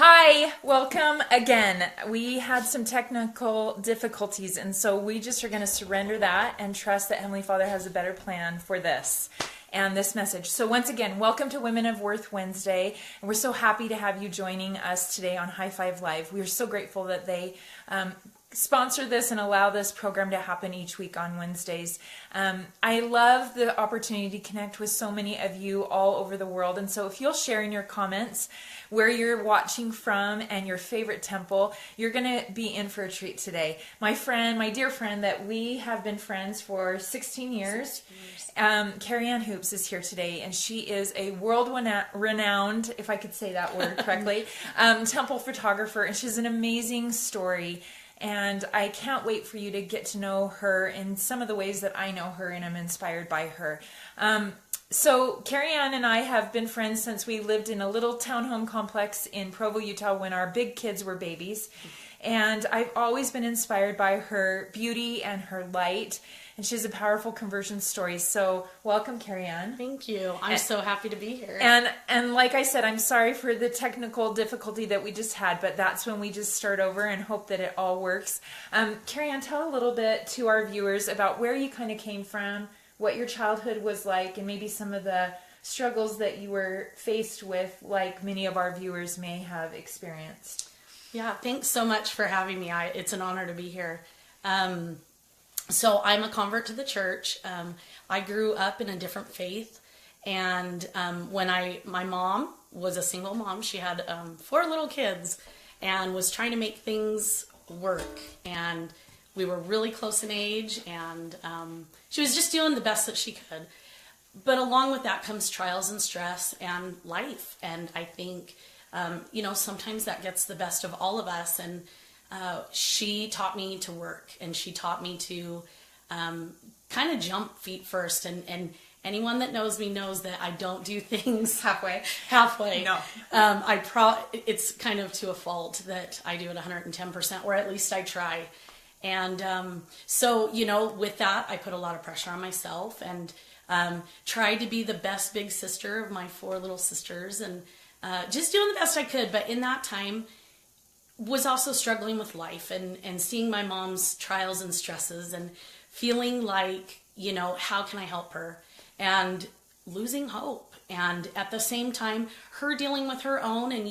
Hi, welcome again. We had some technical difficulties, and so we just are going to surrender that and trust that Heavenly Father has a better plan for this and this message. So once again, welcome to Women of Worth Wednesday, and we're so happy to have you joining us today on High Five Live. We are so grateful that they sponsor this and allow this program to happen each week on Wednesdays. I love the opportunity to connect with so many of you all over the world, and so if you'll share in your comments where you're watching from and your favorite temple, you're going to be in for a treat today. My dear friend that we have been friends for 16 years, Karyann Hoopes is here today, and she is a world-renowned, if I could say that word correctly, temple photographer, and she's an amazing story. And I can't wait for you to get to know her in some of the ways that I know her and I'm inspired by her. So Karyann and I have been friends since we lived in a little townhome complex in Provo, Utah when our big kids were babies. And I've always been inspired by her beauty and her light. And she has a powerful conversion story. So welcome, Karyann. Thank you. I'm so happy to be here. And like I said, I'm sorry for the technical difficulty that we just had, but that's when we just start over and hope that it all works. Karyann, tell a little bit to our viewers about where you kind of came from, what your childhood was like, and maybe some of the struggles that you were faced with, like many of our viewers may have experienced. Yeah, thanks so much for having me. It's an honor to be here. So I'm a convert to the church. I grew up in a different faith, and when my mom was a single mom, she had 4 little kids and was trying to make things work, and we were really close in age, and she was just doing the best that she could. But along with that comes trials and stress and life, and I think sometimes that gets the best of all of us, and she taught me to work, and she taught me to kind of jump feet first, and anyone that knows me knows that I don't do things Halfway. No. It's kind of to a fault that I do it 110%, or at least I try. And so, with that, I put a lot of pressure on myself, and tried to be the best big sister of my 4 little sisters, and just doing the best I could. But in that time, was also struggling with life and seeing my mom's trials and stresses and feeling like, how can I help her? And losing hope. And at the same time, her dealing with her own. And,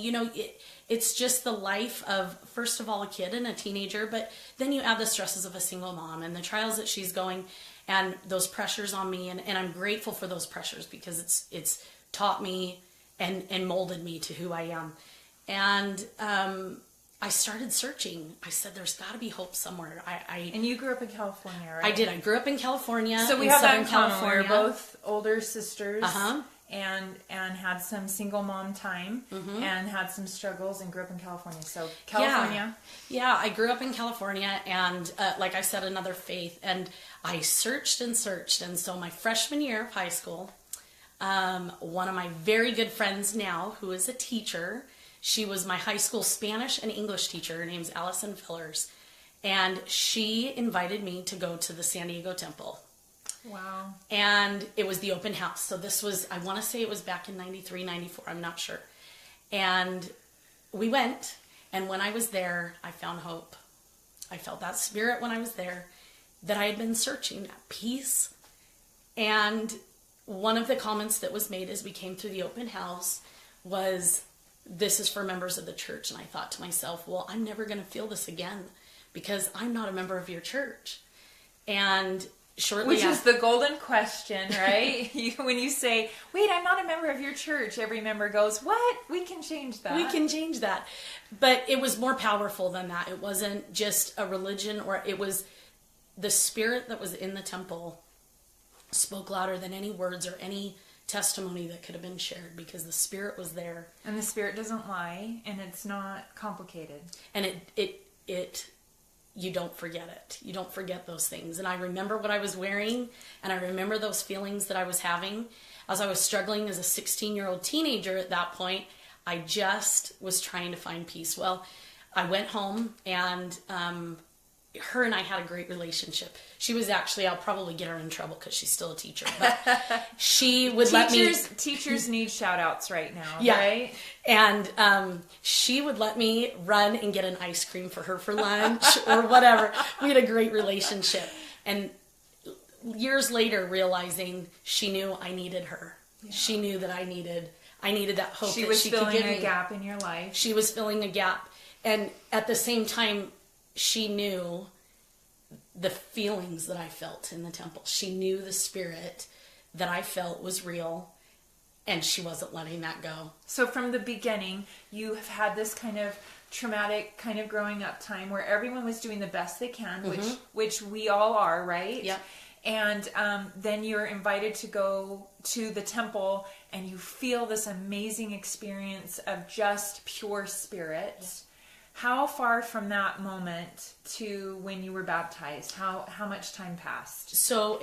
it's just the life of, first of all, a kid and a teenager, but then you add the stresses of a single mom and the trials that she's going and those pressures on me. And I'm grateful for those pressures because it's taught me and molded me to who I am. And I started searching. I said, there's got to be hope somewhere. And you grew up in California, right? I did. I grew up in California. So we have that in common. We're both older sisters, and had some single mom time, and had some struggles, and grew up in California. So California. Yeah, I grew up in California, and like I said, another faith. And I searched and searched. And so my freshman year of high school, one of my very good friends now, who is a teacher, she was my high school Spanish and English teacher. Her name's Allison Fillers. And she invited me to go to the San Diego Temple. Wow. And it was the open house. So this was, I want to say it was back in 93, 94. I'm not sure. And we went. And when I was there, I found hope. I felt that spirit when I was there that I had been searching, that peace. And one of the comments that was made as we came through the open house was, this is for members of the church. And I thought to myself, well, I'm never going to feel this again because I'm not a member of your church. And shortly Which is the golden question, right? When you say, wait, I'm not a member of your church, every member goes, what? We can change that. We can change that. But it was more powerful than that. It wasn't just a religion, or it was the spirit that was in the temple spoke louder than any words or any testimony that could have been shared, because the spirit was there. And the spirit doesn't lie, and it's not complicated. And it you don't forget it. You don't forget those things. And I remember what I was wearing, and I remember those feelings that I was having as I was struggling as a 16-year-old teenager at that point. I just was trying to find peace. Well, I went home, and her and I had a great relationship. She was actually, I'll probably get her in trouble because she's still a teacher, but she would Teachers need shout outs right now, yeah. right? And she would let me run and get an ice cream for her for lunch or whatever. We had a great relationship. And years later, realizing she knew I needed her. Yeah. She knew that I needed that hope she that was she could give me. filling a gap in your life. She was filling a gap. And at the same time, she knew the feelings that I felt in the temple. She knew the spirit that I felt was real, and she wasn't letting that go. So from the beginning, you have had this kind of traumatic kind of growing up time where everyone was doing the best they can, which we all are, right? Yeah. And then you're invited to go to the temple, and you feel this amazing experience of just pure spirit. Yeah. How far from that moment to when you were baptized? How much time passed? So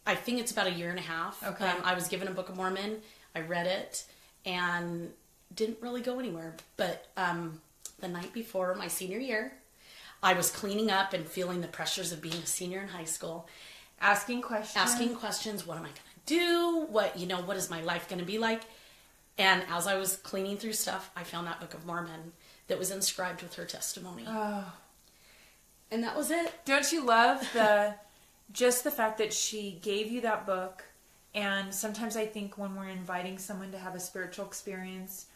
I think it's about a year and a half. Okay. I was given a Book of Mormon. I read it and didn't really go anywhere. But the night before my senior year, I was cleaning up and feeling the pressures of being a senior in high school. Asking questions. What am I going to do? What is my life going to be like? And as I was cleaning through stuff, I found that Book of Mormon that was inscribed with her testimony. Oh. And that was it. Don't you love just the fact that she gave you that book? And sometimes I think when we're inviting someone to have a spiritual experience,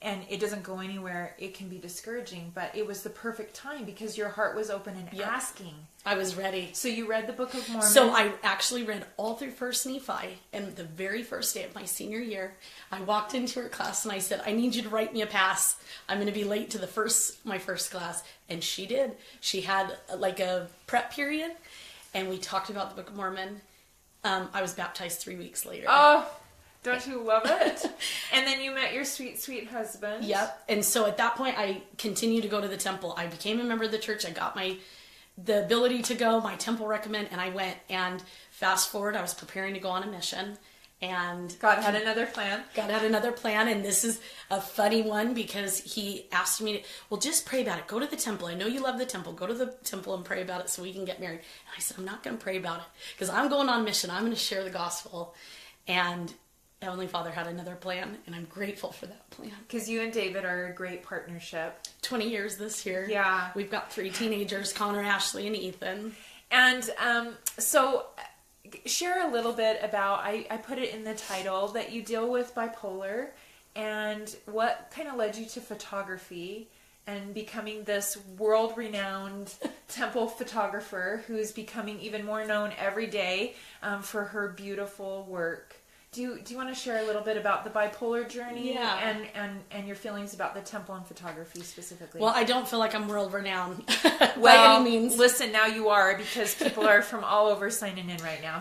and it doesn't go anywhere, it can be discouraging. But it was the perfect time because your heart was open and asking. I was ready. So you read the Book of Mormon. So I actually read all through First Nephi, and the very first day of my senior year, I walked into her class and I said, I need you to write me a pass. I'm going to be late to my first class. And she did. She had like a prep period, and we talked about the Book of Mormon. I was baptized 3 weeks later. Oh, don't you love it? And then you met your sweet, sweet husband. Yep. And so at that point, I continued to go to the temple. I became a member of the church. I got the ability to go, my temple recommend, and I went. And fast forward, I was preparing to go on a mission. And God had another plan. God had another plan, and this is a funny one because he asked me to, just pray about it. Go to the temple. I know you love the temple. Go to the temple and pray about it so we can get married. And I said, I'm not going to pray about it because I'm going on mission. I'm going to share the gospel. And Heavenly Father had another plan, and I'm grateful for that plan. Because you and David are a great partnership. 20 years this year. Yeah. We've got 3 teenagers, Connor, Ashley, and Ethan. And so share a little bit about, I put it in the title, that you deal with bipolar, and what kind of led you to photography and becoming this world-renowned temple photographer who's becoming even more known every day for her beautiful work. Do you want to share a little bit about the bipolar journey and your feelings about the temple and photography specifically? Well, I don't feel like I'm world renowned well, by any means. Listen, now you are, because people are from all over signing in right now.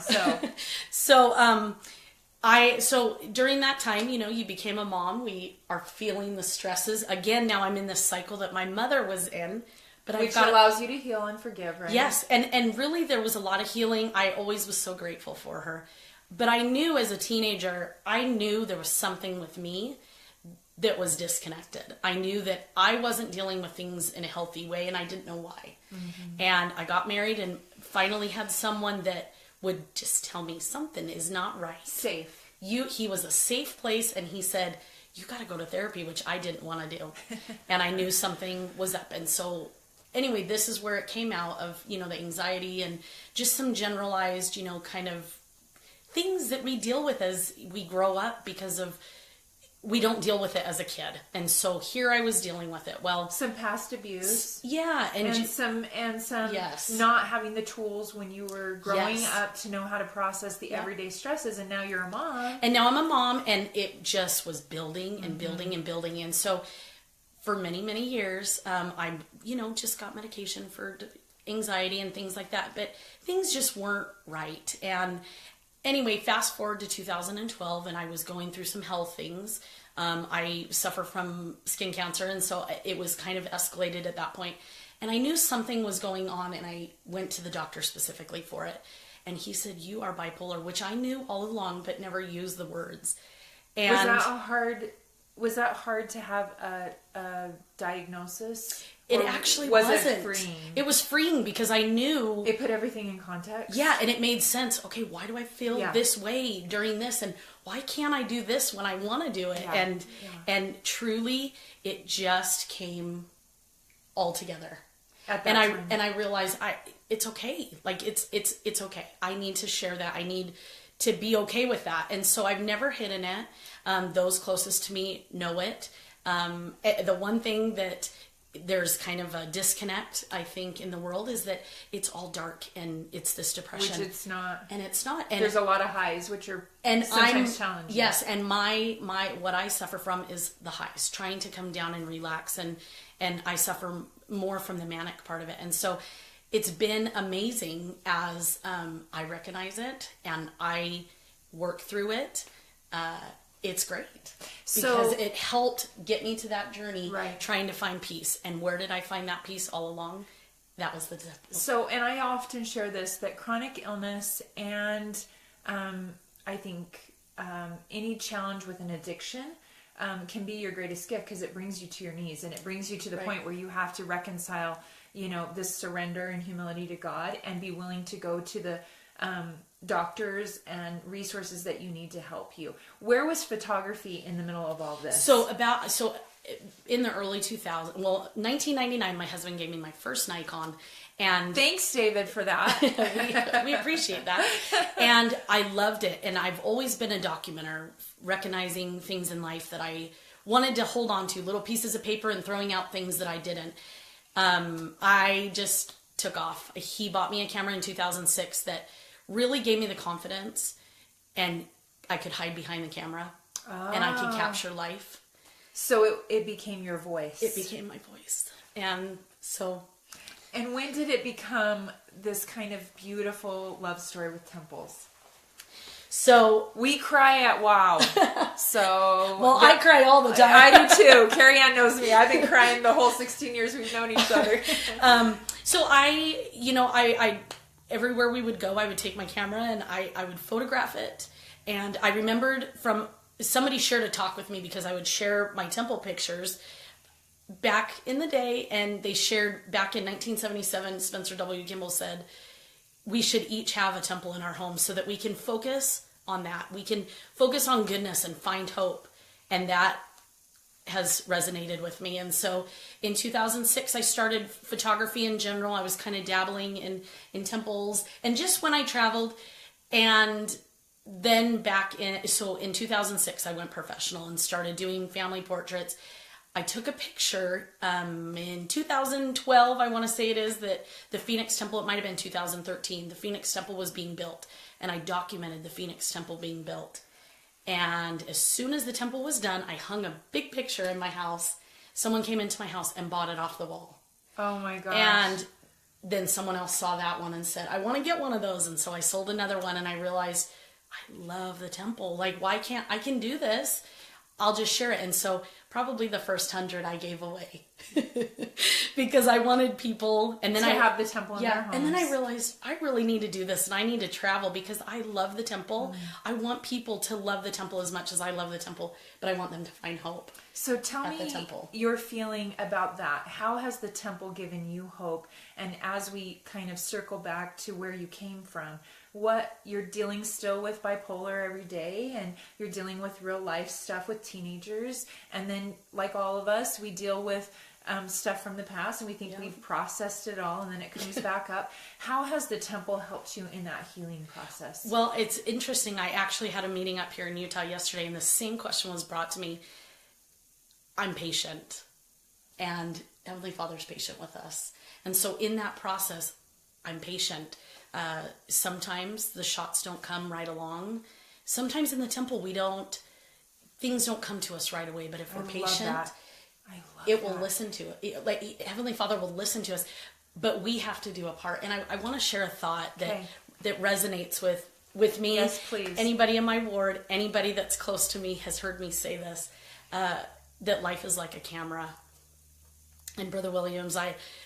So during that time, you became a mom. We are feeling the stresses. Again, now I'm in this cycle that my mother was in. Which allows you to heal and forgive, right? Yes, and really there was a lot of healing. I always was so grateful for her. But I knew as a teenager, there was something with me that was disconnected. I knew that I wasn't dealing with things in a healthy way, and I didn't know why. Mm-hmm. And I got married and finally had someone that would just tell me something is not right. Safe. He was a safe place, and he said, you got to go to therapy, which I didn't want to do. And I knew something was up. And so anyway, this is where it came out of, the anxiety and just some generalized, kind of things that we deal with as we grow up because of we don't deal with it as a kid. And so here I was dealing with it. Well, some past abuse. Yeah. And some yes. not having the tools when you were growing up to know how to process the everyday stresses. And now you're a mom. And now I'm a mom, and it just was building and building and building. And so for many, many years, I, just got medication for anxiety and things like that, but things just weren't right. And anyway, fast forward to 2012, and I was going through some health things. I suffer from skin cancer, and so it was kind of escalated at that point. And I knew something was going on, and I went to the doctor specifically for it. And he said, you are bipolar, which I knew all along, but never used the words. And was that a hard was that hard to have a diagnosis? It Or actually was wasn't. it freeing? It was freeing because I knew It put everything in context. Yeah, and it made sense. Okay, why do I feel Yeah. this way during this, and why can't I do this when I want to do it? Yeah. And truly, it just came all together. At that time. And I realized it's okay. Like it's okay. I need to share that. I need to be okay with that. And so I've never hidden it. Those closest to me know it. The one thing that there's kind of a disconnect, I think, in the world is that it's all dark and it's this depression. Which it's not. And it's not. And there's a lot of highs, which are and sometimes challenging. Yes, and my what I suffer from is the highs, trying to come down and relax, and I suffer more from the manic part of it. And so it's been amazing as I recognize it and I work through it. It's great because it helped get me to that journey, right, trying to find peace. And where did I find that peace all along? That was the So, and I often share this, that chronic illness and I think any challenge with an addiction can be your greatest gift, because it brings you to your knees, and it brings you to the point where you have to reconcile, this surrender and humility to God, and be willing to go to the doctors and resources that you need to help you. Where was photography in the middle of all this? So in the early 2000s, 1999, my husband gave me my first Nikon, and thanks, David, for that. we appreciate that. And I loved it. And I've always been a documenter, recognizing things in life that I wanted to hold on to, little pieces of paper, and throwing out things that I didn't. I just took off. He bought me a camera in 2006 that really gave me the confidence, and I could hide behind the camera, and I could capture life. So it became your voice. It became my voice. And so... And when did it become this kind of beautiful love story with temples? So we cry at WOW. So I cry all the time. I do too. Karyann knows me. I've been crying the whole 16 years we've known each other. So I everywhere we would go, I would take my camera and I would photograph it. And I remembered from somebody shared a talk with me, because I would share my temple pictures back in the day, and they shared back in 1977, Spencer W. Kimball said, we should each have a temple in our home so that we can focus on that. We can focus on goodness and find hope. And that has resonated with me. And so in 2006, I started photography in general. I was kind of dabbling in temples and just when I traveled. And then in 2006, I went professional and started doing family portraits. I took a picture in 2012, I want to say it is, that the Phoenix Temple, it might have been 2013, the Phoenix Temple was being built, and I documented the Phoenix Temple being built. And as soon as the temple was done, I hung a big picture in my house. Someone came into my house and bought it off the wall. Oh my gosh. And then someone else saw that one and said, I want to get one of those. And so I sold another one, and I realized, I love the temple. Like, why can't I can do this? I'll just share it. And so probably the first 100 I gave away because I wanted people, and then I have the temple in their homes. And then I realized I really need to do this, and I need to travel because I love the temple. I want people to love the temple as much as I love the temple, but I want them to find hope. So tell me your feeling about that. How has the temple given you hope? And as we kind of circle back to where you came from, what you're dealing still with bipolar every day, and you're dealing with real life stuff with teenagers, and then like all of us, we deal with stuff from the past, and we think we've processed it all, and then it comes back up. How has the temple helped you in that healing process? Well, it's interesting. I actually had a meeting up here in Utah yesterday, and the same question was brought to me. I'm patient, and Heavenly Father's patient with us. And so in that process, I'm patient. Sometimes the shots don't come right along. Sometimes in the temple, things don't come to us right away, but if we're patient, it will listen to it. Like Heavenly Father will listen to us, but we have to do a part. And I want to share a thought that resonates with me. Yes, please. Anybody in my ward, anybody that's close to me has heard me say this, that life is like a camera. And Brother Williams,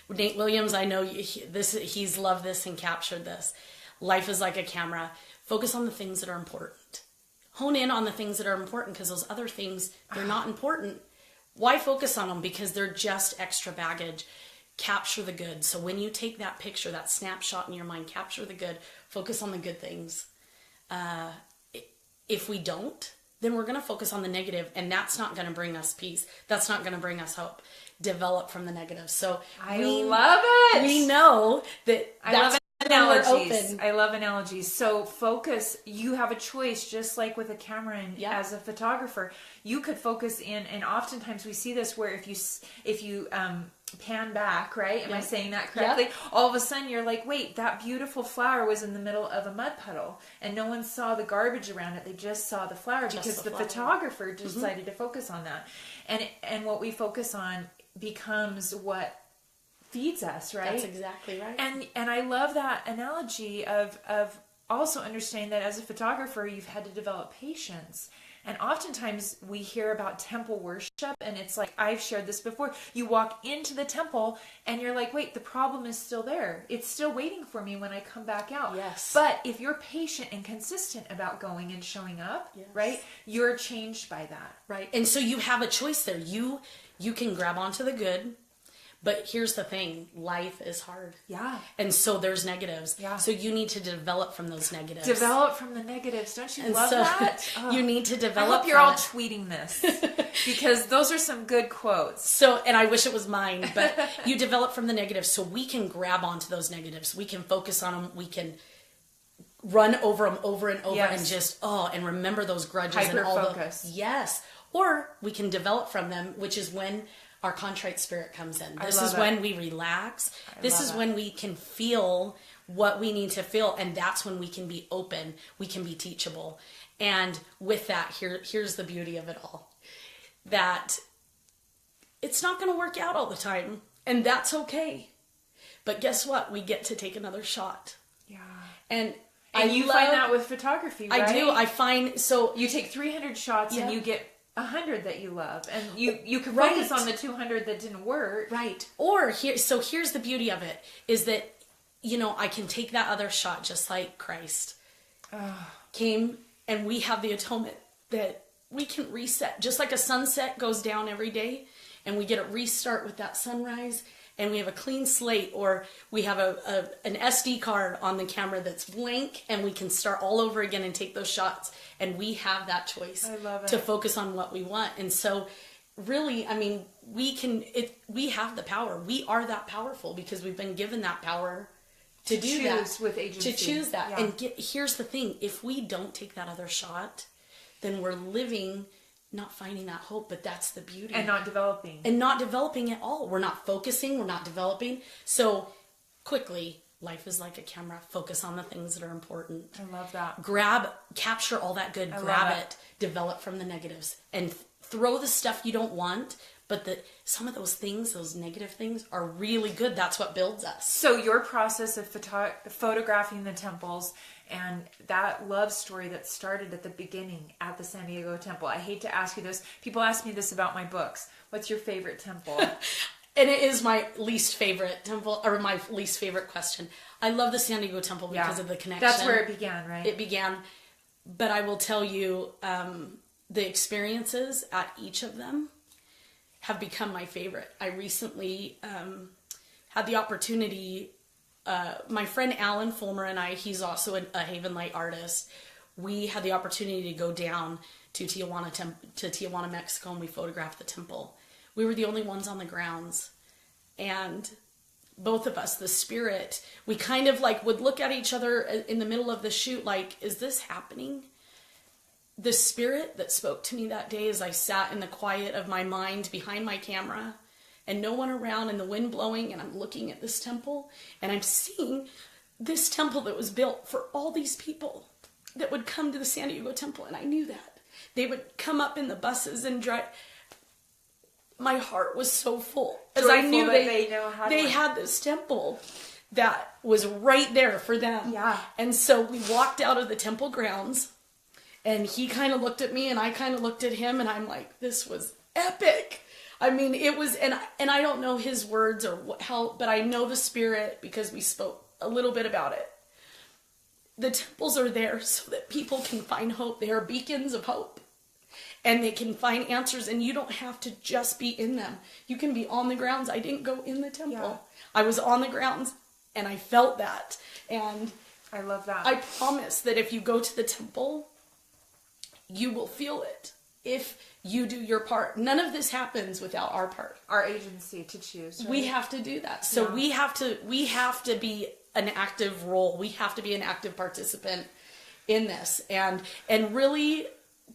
Nate Williams, I know he's loved this and captured this. Life is like a camera. Focus on the things that are important. hone in on the things that are important, because those other things, they're not important. Why focus on them? Because they're just extra baggage. Capture the good. So when you take that picture, that snapshot in your mind, capture the good, focus on the good things. If we don't, then we're going to focus on the negative, and that's not going to bring us peace. That's not going to bring us hope. Develop from the negative. So I love it. We know that I love analogies. open. I love analogies. So focus. You have a choice, just like with a camera and as a photographer, you could focus in, and oftentimes we see this where if you pan back, right? Am I saying that correctly? All of a sudden you're like, wait, that beautiful flower was in the middle of a mud puddle and no one saw the garbage around it. They just saw the flower because the photographer decided to focus on that. And what we focus on becomes what feeds us, right? That's exactly right. And I love that analogy of also understanding that as a photographer, you've had to develop patience. And oftentimes we hear about temple worship, and it's like, I've shared this before. You walk into the temple and you're like, wait, the problem is still there. It's still waiting for me when I come back out. Yes. But if you're patient and consistent about going and showing up, right, you're changed by that. Right. And so you have a choice there. You can grab onto the good. But here's the thing, life is hard. Yeah. And so there's negatives. Yeah. So you need to develop from those negatives. Develop from the negatives. Don't you love so that? You need to develop. I hope you're all tweeting this because those are some good quotes. So, and I wish it was mine, but you develop from the negatives so we can grab onto those negatives. We can focus on them. We can run over them over and over and just, and remember those grudges and all focus. Yes. Or we can develop from them, which is when our contrite spirit comes in. This is when we relax. This is when we can feel what we need to feel. And that's when we can be open. We can be teachable. And with that, here's the beauty of it all. That it's not going to work out all the time. And that's okay. But guess what? We get to take another shot. Yeah. And you find that with photography, right? I do. I find, so you take 300 shots and you get 100 that you love, and you can focus on the 200 that didn't work. Right. Or here's the beauty of it is that, I can take that other shot just like Christ came, and we have the atonement that we can reset, just like a sunset goes down every day, and we get a restart with that sunrise, and we have a clean slate, or we have an SD card on the camera that's blank, and we can start all over again and take those shots. And we have that choice to focus on what we want. And so really, I mean, we have the power. We are that powerful because we've been given that power to do that. With agency. To choose that. Yeah. And here's the thing. If we don't take that other shot, then we're living not finding that hope, but that's the beauty. And not developing. And not developing at all. We're not focusing. We're not developing. So quickly, life is like a camera. Focus on the things that are important. I love that. Capture all that good. Grab it. Develop from the negatives. And throw the stuff you don't want. But some of those things, those negative things, are really good. That's what builds us. So your process of photographing the temples and that love story that started at the beginning at the San Diego temple. I hate to ask you this. People ask me this about my books. What's your favorite temple? And it is my least favorite temple, or my least favorite question. I love the San Diego temple because of the connection. That's where it began, right? It began. But I will tell you, the experiences at each of them have become my favorite. I recently had the opportunity, my friend Alan Fulmer and I, he's also a Haven Light artist. We had the opportunity to go down to Tijuana, Mexico, and we photographed the temple. We were the only ones on the grounds. And both of us, the spirit, we kind of would look at each other in the middle of the shoot like, is this happening? The spirit that spoke to me that day as I sat in the quiet of my mind behind my camera and no one around and the wind blowing, and I'm looking at this temple and I'm seeing this temple that was built for all these people that would come to the San Diego temple, and I knew that. They would come up in the buses and drive. My heart was so full as I knew they had this temple that was right there for them. Yeah. And so we walked out of the temple grounds. And he kind of looked at me and I kind of looked at him, and I'm like, this was epic. I mean, it was, and I don't know his words or how, but I know the spirit because we spoke a little bit about it. the temples are there so that people can find hope. They are beacons of hope. And they can find answers, and you don't have to just be in them. You can be on the grounds. I didn't go in the temple. Yeah. I was on the grounds, and I felt that. And I love that. I promise that if you go to the temple, you will feel it if you do your part. None of this happens without our part. Our agency to choose. Right? We have to do that. So we have to be an active role. We have to be an active participant in this. And really,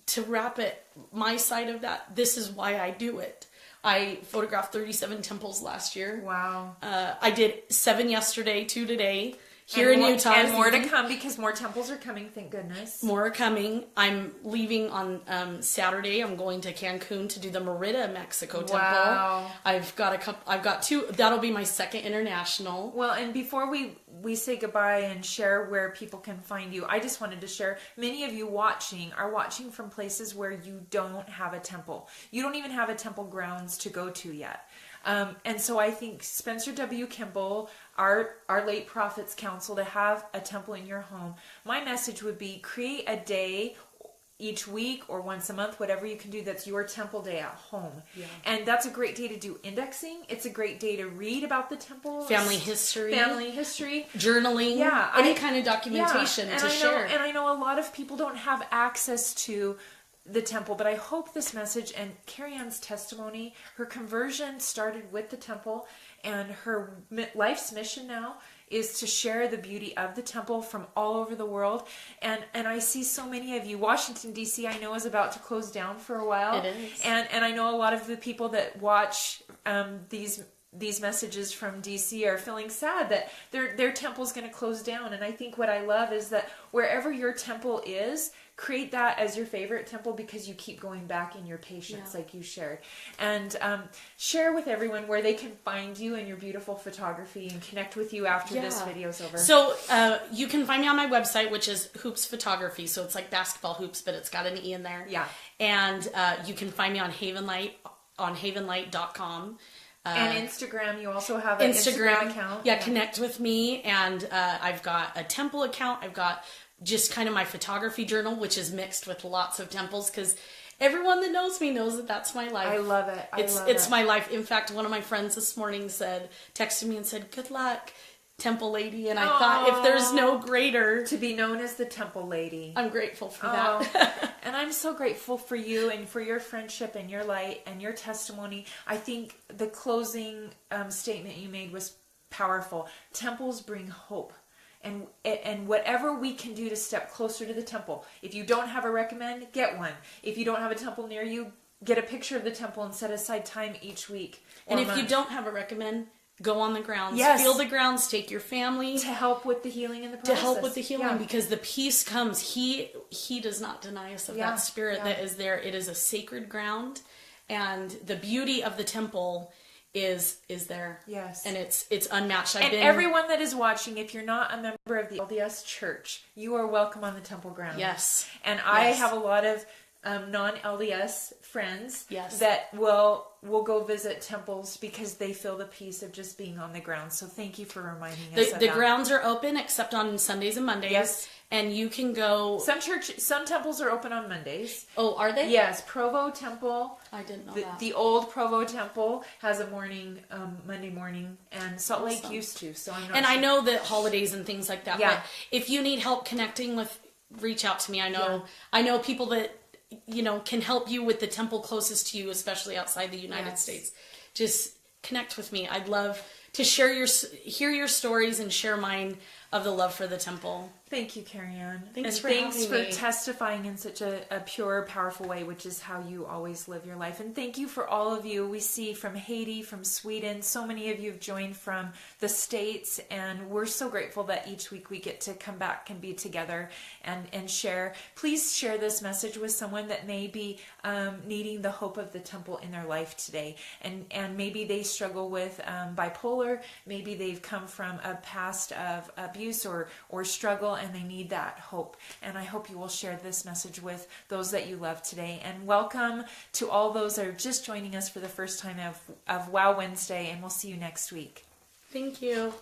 to wrap it, my side of that, this is why I do it. I photographed 37 temples last year. Wow. I did 7 yesterday, 2 today. Here in Utah. And more to come because more temples are coming, thank goodness. More are coming. I'm leaving on Saturday. I'm going to Cancun to do the Merida, Mexico temple. Wow. I've got 2. That'll be my second international. Well, and before we say goodbye and share where people can find you, I just wanted to share, many of you are watching from places where you don't have a temple. You don't even have a temple grounds to go to yet. And so I think Spencer W. Kimball, our late prophets counsel to have a temple in your home. My message would be create a day each week or once a month, whatever you can do, that's your temple day at home. Yeah. And that's a great day to do indexing. It's a great day to read about the temple. Family history. Journaling. Yeah. Any kind of documentation to share. And I know a lot of people don't have access to the temple, but I hope this message and Karyann's testimony, her conversion started with the temple, and her life's mission now is to share the beauty of the temple from all over the world. And I see so many of you. Washington, D.C., I know is about to close down for a while. It is. And I know a lot of the people that watch these messages from DC are feeling sad that their temple's going to close down. And I think what I love is that wherever your temple is, create that as your favorite temple because you keep going back in your patience like you shared. And share with everyone where they can find you and your beautiful photography and connect with you after this video's over. So you can find me on my website, which is Hoopes Photography. So it's like basketball hoops, but it's got an E in there. Yeah. And you can find me on Havenlight, on havenlight.com. And Instagram, you also have an Instagram account. Yeah, connect with me. And I've got a temple account. I've got just kind of my photography journal, which is mixed with lots of temples, because everyone that knows me knows that that's my life. I love it. It's my life. In fact, one of my friends this morning texted me and said, "Good luck, temple lady." And I thought, if there's no greater to be known as the temple lady, I'm grateful for that. And I'm so grateful for you and for your friendship and your light and your testimony. I think the closing statement you made was powerful. Temples bring hope. And whatever we can do to step closer to the temple. If you don't have a recommend, get one. If you don't have a temple near you, get a picture of the temple and set aside time each week. And if you don't have a recommend, go on the grounds. Yes. Feel the grounds. Take your family. To help with the healing and the process. To help with the healing, because the peace comes. He does not deny us of that spirit that is there. It is a sacred ground. And the beauty of the temple is there. Yes. And it's unmatched. Everyone that is watching, if you're not a member of the LDS Church, you are welcome on the temple grounds. Yes. And I have a lot of non-LDS friends yes. that will go visit temples because they feel the peace of just being on the ground. So thank you for reminding us of that. The grounds are open except on Sundays and Mondays. Yes. And you can go... Some temples are open on Mondays. Oh, are they? Yes. Provo Temple. I didn't know that. The old Provo Temple has a morning, Monday morning, and Salt Lake used to, so I'm not sure. I know that holidays and things like that, yeah. but if you need help connecting with, reach out to me. I know people that, can help you with the temple closest to you, especially outside the United States. Just connect with me. I'd love to hear your stories and share mine of the love for the temple. Thank you, Karyann. Thanks for testifying in such a pure, powerful way, which is how you always live your life. And thank you for all of you. We see from Haiti, from Sweden, so many of you have joined from the States, and we're so grateful that each week we get to come back and be together and share. Please share this message with someone that may be needing the hope of the temple in their life today. And maybe they struggle with bipolar, maybe they've come from a past of abuse or struggle, and they need that hope. And I hope you will share this message with those that you love today. And welcome to all those that are just joining us for the first time of Wow Wednesday, and we'll see you next week. Thank you.